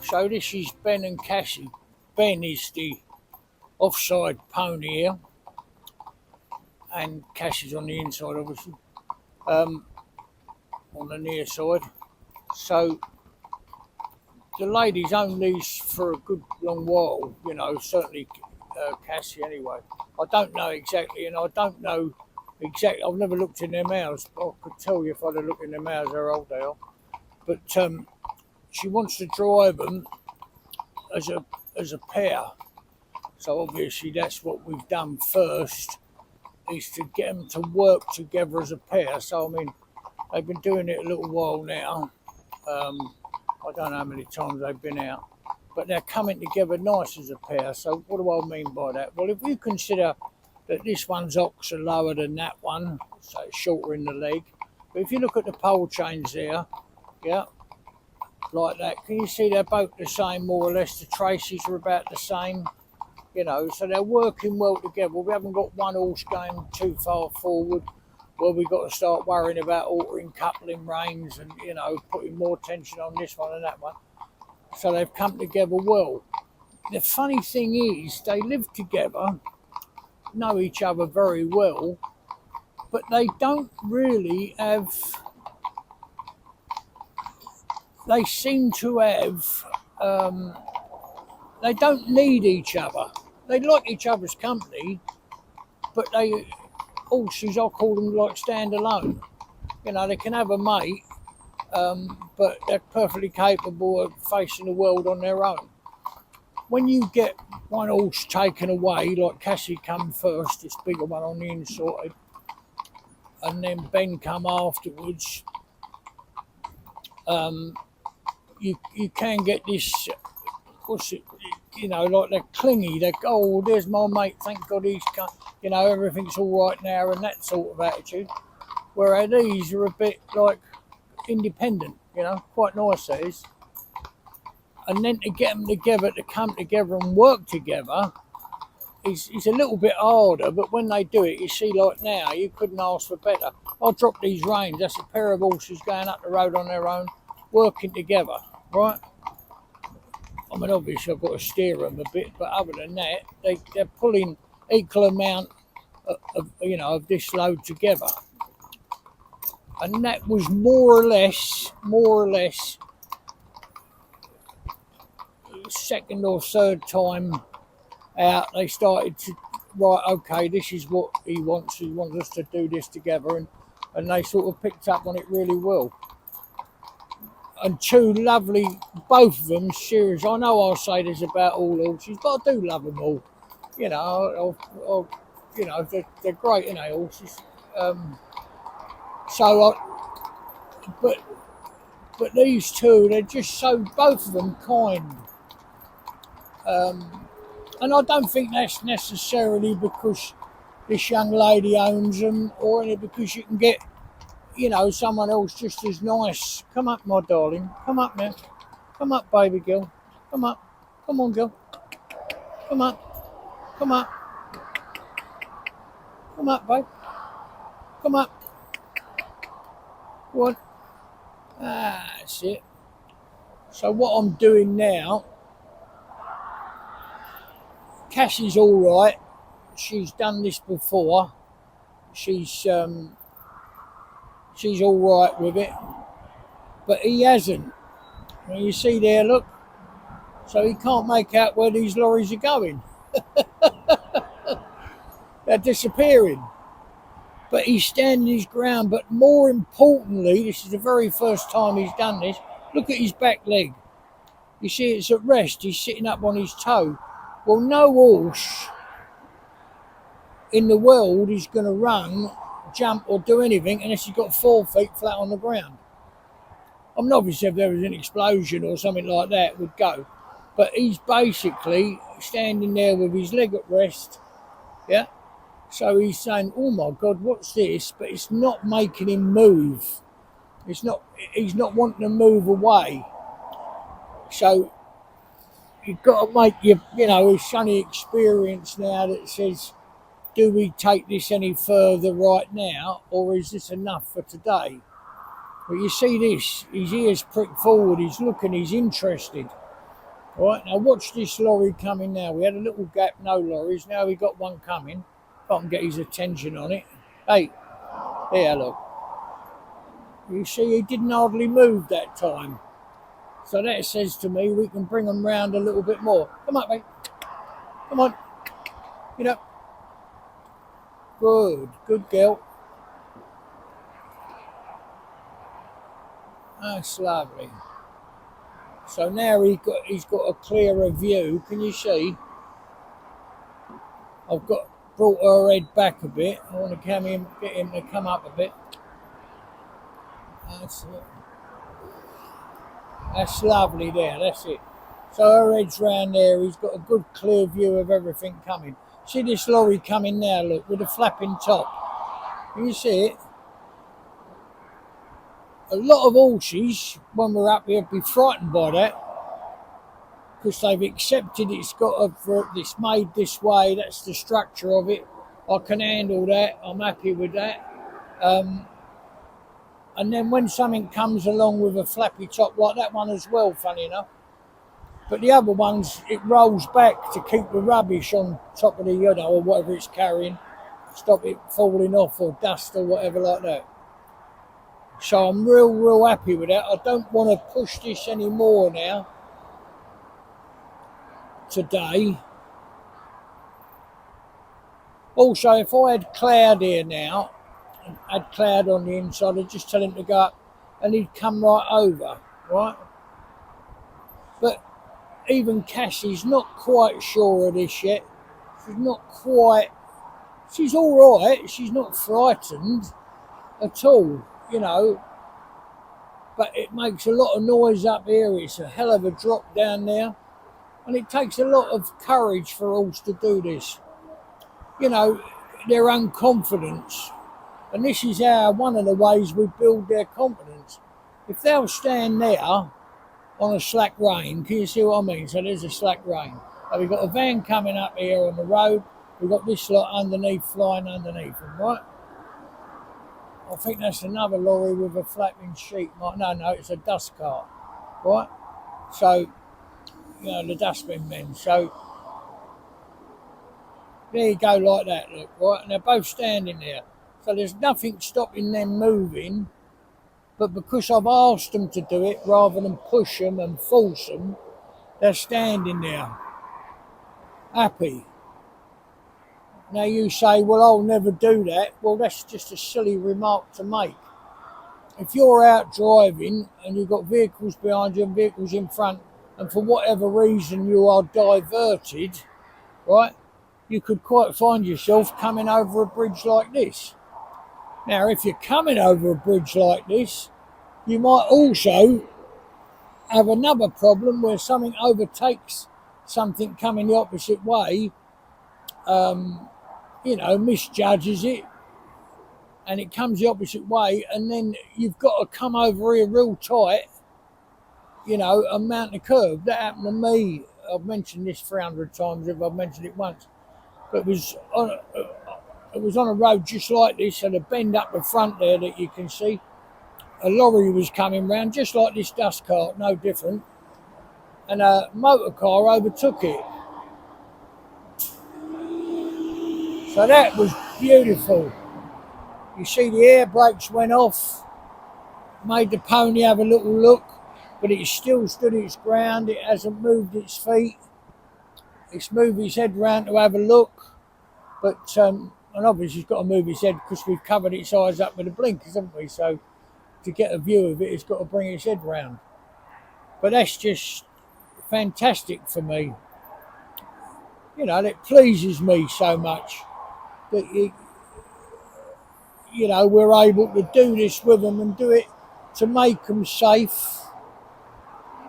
So this is Ben and Cassie. Ben is the offside pony here, and Cassie's on the inside, obviously, on the near side. So the ladies own these for a good long while, you know, certainly Cassie anyway. I don't know exactly, and I don't know exactly, I've never looked in their mouths. I could tell you if I'd have looked in their mouths how old they are. But she wants to drive them as a pair. So obviously that's what we've done first, is to get them to work together as a pair. So I mean, they've been doing it a little while now. I don't know how many times they've been out, but they're coming together nice as a pair. So what do I mean by that? Well, if you consider that this one's ox are lower than that one, so it's shorter in the leg. But if you look at the pole chains there, yeah, like that, can you see they're both the same more or less? The traces are about the same, you know, so they're working well together. We haven't got one horse going too far forward where we've got to start worrying about altering coupling reins and, you know, putting more tension on this one and that one. So they've come together well. The funny thing is, they live together, know each other very well, but they don't really have, they seem to have, they don't need each other. They like each other's company, but they, horses, I call them like standalone. You know, they can have a mate, but they're perfectly capable of facing the world on their own. When you get one horse taken away, like Cassie come first, this bigger one on the inside, and then Ben come afterwards, you can get this, what's it, you know, like they're clingy. They go, oh, there's my mate, thank God he's come, you know, everything's all right now, and that sort of attitude. Whereas these are a bit like independent, you know, quite nice that is. And then to get them together, to come together and work together, is a little bit harder, but when they do it, you see, like now, you couldn't ask for better. I'll drop these reins, that's a pair of horses going up the road on their own, working together, right? I mean, obviously I've got to steer them a bit, but other than that, they're pulling equal amount of, you know, of this load together. And that was more or less, second or third time out, they started to, right, okay, this is what he wants us to do this together, and they sort of picked up on it really well. And two lovely, both of them, serious. I know I say this about all horses, but I do love them all. You know, you know, they're great, you know, horses. But these two, they're just so, both of them, kind. And I don't think that's necessarily because this young lady owns them, or only because you can get, you know, someone else just as nice. Come up, my darling. Come up now. Come up, baby girl. Come up. Come on, girl. Come up. Come up. Come up, babe. Come up. What? Ah, that's it. So what I'm doing now, Cassie's all right. She's done this before. She's all right with it, but he hasn't. Well, you see there, look. So he can't make out where these lorries are going. They're disappearing. But he's standing his ground. But more importantly, this is the very first time he's done this. Look at his back leg. You see it's at rest. He's sitting up on his toe. Well, no horse in the world is going to run, jump or do anything unless he's got 4 feet flat on the ground. I mean, obviously if there was an explosion or something like that, it would go. But he's basically standing there with his leg at rest, yeah? So he's saying, oh my God, what's this? But it's not making him move. He's not wanting to move away. So you've got to make your, you know, his sunny experience now that says, do we take this any further right now, or is this enough for today? But you see this, his ears pricked forward, he's looking, he's interested. Right, now watch this lorry coming now. We had a little gap, no lorries. Now we got one coming. If I can get his attention on it. Hey, there, look. You see, he didn't hardly move that time. So that says to me we can bring them round a little bit more. Come on, mate. Come on. Get up. Good girl. That's lovely. So now he's got a clearer view. Can you see? I've brought her head back a bit. I want to get him to come up a bit. That's it. That's lovely there. That's it. So her head's round there. He's got a good clear view of everything coming. See this lorry coming now, look, with a flapping top. Can you see it? A lot of horses, when we're up here, be frightened by that because they've accepted it's made this way. That's the structure of it. I can handle that. I'm happy with that. And then when something comes along with a flappy top like that one as well, funny enough. But the other ones, it rolls back to keep the rubbish on top of the yodder or whatever it's carrying, stop it falling off or dust or whatever like that. So I'm real happy with that. I don't want to push this anymore now, today. Also, if I had Cloud here now, and had Cloud on the inside, I'd just tell him to go up and he'd come right over, right? But even Cassie's not quite sure of this yet. She's all right. She's not frightened at all, you know. But it makes a lot of noise up here. It's a hell of a drop down there. And it takes a lot of courage for a horse to do this. You know, their own confidence. And this is one of the ways we build their confidence. If they'll stand there on a slack rein, can you see what I mean? So there's a slack rein. So we've got a van coming up here on the road. We've got this lot underneath, flying underneath them, right? I think that's another lorry with a flapping sheet. No, it's a dust cart, right? So, you know, the dustbin men. So, there you go, like that, look, right? And they're both standing there. So there's nothing stopping them moving. But because I've asked them to do it, rather than push them and force them, they're standing there, happy. Now you say, well, I'll never do that. Well, that's just a silly remark to make. If you're out driving and you've got vehicles behind you and vehicles in front, and for whatever reason you are diverted, right, you could quite find yourself coming over a bridge like this. Now, if you're coming over a bridge like this, you might also have another problem where something overtakes something coming the opposite way, you know, misjudges it, and it comes the opposite way, and then you've got to come over here real tight, you know, and mount the curve. That happened to me. I've mentioned this 300 times if I've mentioned it once. But it was on a road just like this, and a bend up the front there that you can see. A lorry was coming round, just like this dust cart, no different. And a motor car overtook it. So that was beautiful. You see the air brakes went off, made the pony have a little look, but it still stood its ground. It hasn't moved its feet. It's moved his head round to have a look, but and obviously it's got to move its head because we've covered its eyes up with the blinkers, haven't we? So to get a view of it, it's got to bring its head round. But that's just fantastic for me. You know, it pleases me so much that you know, we're able to do this with them and do it to make them safe,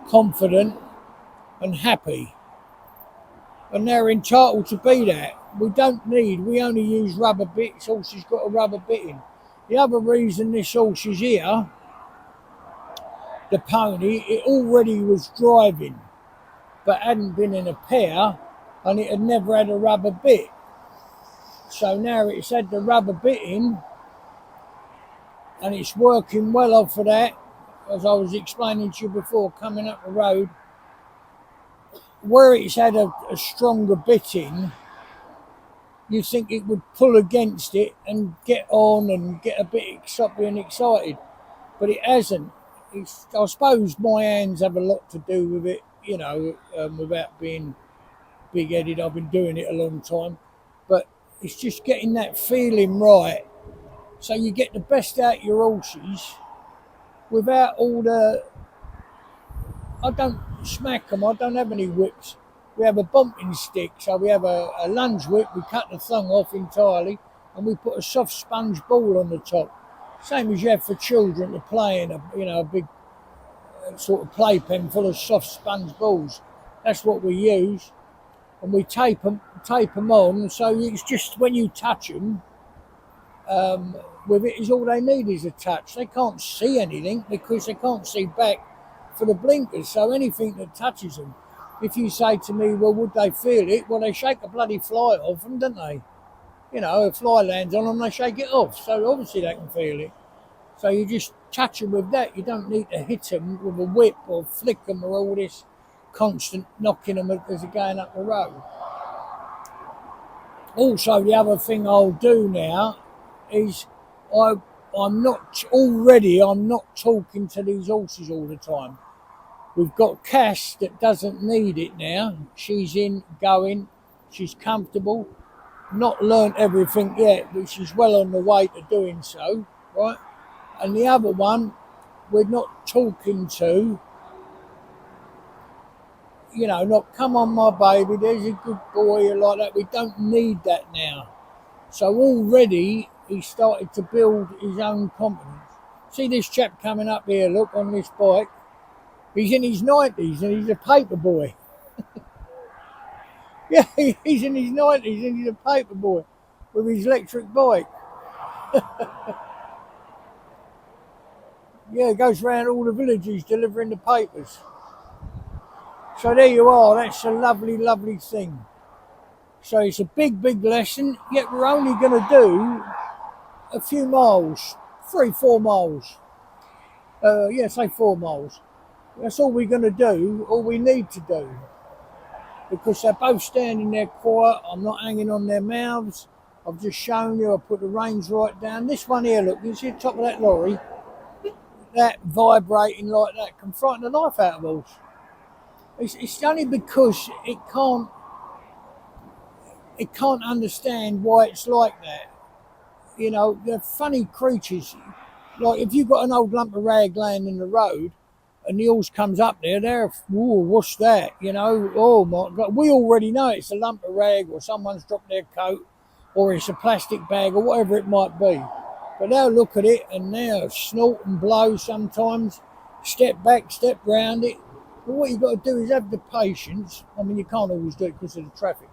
confident and happy. And they're entitled to be that. We only use rubber bits. Horses got a rubber bit in. The other reason this horse is here, the pony, it already was driving, but hadn't been in a pair, and it had never had a rubber bit. So now it's had the rubber bit in, and it's working well off of that. As I was explaining to you before, coming up the road, where it's had a stronger bit in, you think it would pull against it and get on and get a bit excited, but it hasn't. I suppose my hands have a lot to do with it, without being big-headed. I've been doing it a long time, but it's just getting that feeling right, so you get the best out of your horses without all the. I don't smack them. I don't have any whips. We have a bumping stick, so we have a lunge whip. We cut the thong off entirely, and we put a soft sponge ball on the top, same as you have for children to play in. A big sort of playpen full of soft sponge balls. That's what we use, and we tape them on. So it's just when you touch them, with it is all they need is a touch. They can't see anything because they can't see back for the blinkers. So anything that touches them, if you say to me, well, would they feel it? Well, they shake a bloody fly off them, don't they? A fly lands on them, they shake it off. So obviously they can feel it. So you just touch them with that. You don't need to hit them with a whip or flick them or all this constant knocking them as they're going up the road. Also, the other thing I'll do now is I'm not talking to these horses all the time. We've got Cass that doesn't need it now. She's going, she's comfortable, not learnt everything yet, but she's well on the way to doing so, right? And the other one, we're not talking to, not come on my baby, there's a good boy, like that. We don't need that now. So already he started to build his own confidence. See this chap coming up here, look, on this bike. He's in his 90s and he's a paper boy. Yeah, he's in his 90s and he's a paper boy with his electric bike. Yeah, goes around all the villages delivering the papers. So there you are, that's a lovely, lovely thing. So it's a big, big lesson, yet we're only going to do a few miles, 3-4 miles. Say 4 miles. That's all we're going to do, all we need to do. Because they're both standing there quiet, I'm not hanging on their mouths. I've just shown you, I put the reins right down. This one here, look, you see the top of that lorry? That vibrating like that can frighten the life out of a horse. It's only because it can't understand why it's like that. They're funny creatures. Like if you've got an old lump of rag laying in the road and the horse comes up there, they're, what's that? Oh my God. We already know it's a lump of rag or someone's dropped their coat or it's a plastic bag or whatever it might be. But they'll look at it and they'll snort and blow sometimes, step back, step round it. But what you've got to do is have the patience. I mean, you can't always do it because of the traffic.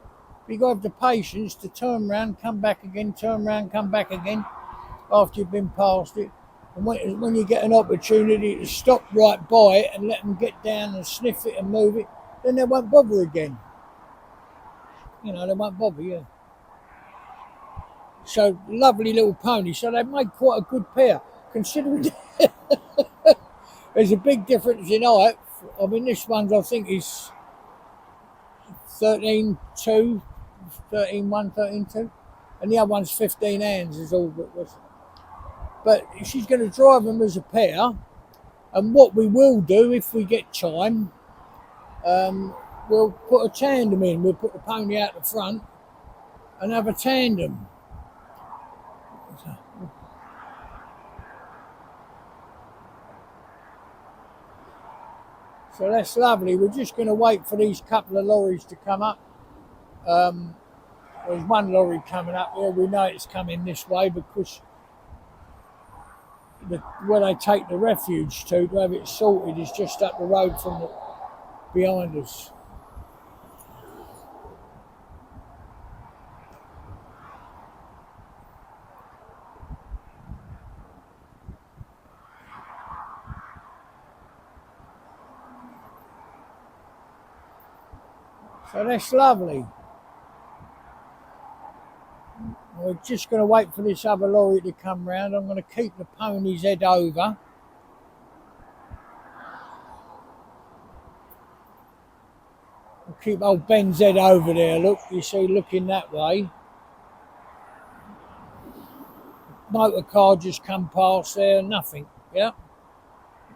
But you've got to have the patience to turn around, come back again, turn around, come back again after you've been past it. And when you get an opportunity to stop right by it and let them get down and sniff it and move it, then they won't bother again. They won't bother, yeah. So, lovely little pony. So they made quite a good pair, considering there's a big difference in height. I mean, this one's, I think, is 13.1, 13.2. And the other one's 15 hands is all that was. But she's going to drive them as a pair. And what we will do, if we get time, we'll put a tandem in. We'll put the pony out the front and have a tandem. So that's lovely. We're just going to wait for these couple of lorries to come up. There's one lorry coming up here. We know it's coming this way because where they take the refuge to have it sorted is just up the road from behind us. So that's lovely. We're just going to wait for this other lorry to come round. I'm going to keep the pony's head over. We'll keep old Ben's head over there. Look, you see, looking that way. Motor car just come past there, nothing. Yeah,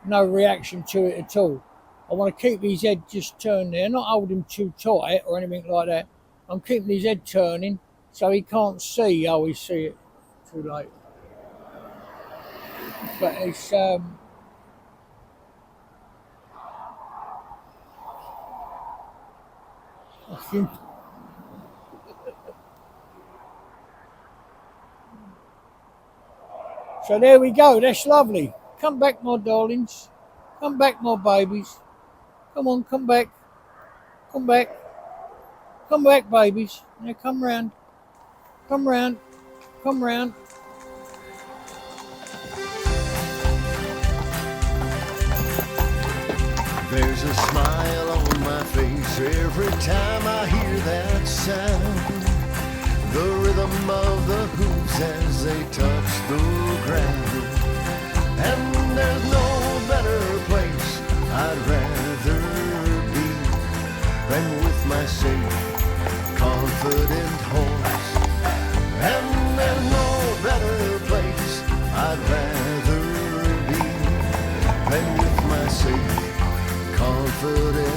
no reaction to it at all. I want to keep his head just turned there, not hold him too tight or anything like that. I'm keeping his head turning so he can't see. Oh, we see it too late. But it's so there we go. That's lovely. Come back, my darlings. Come back, my babies. Come on, come back. Come back. Come back, babies. Now come round. Come round. Come round. There's a smile on my face every time I hear that sound. The rhythm of the hooves as they touch the ground. And there's no better place I'd rather be than with my safe, confident horse. And there's no better place I'd rather be than with my safe, confident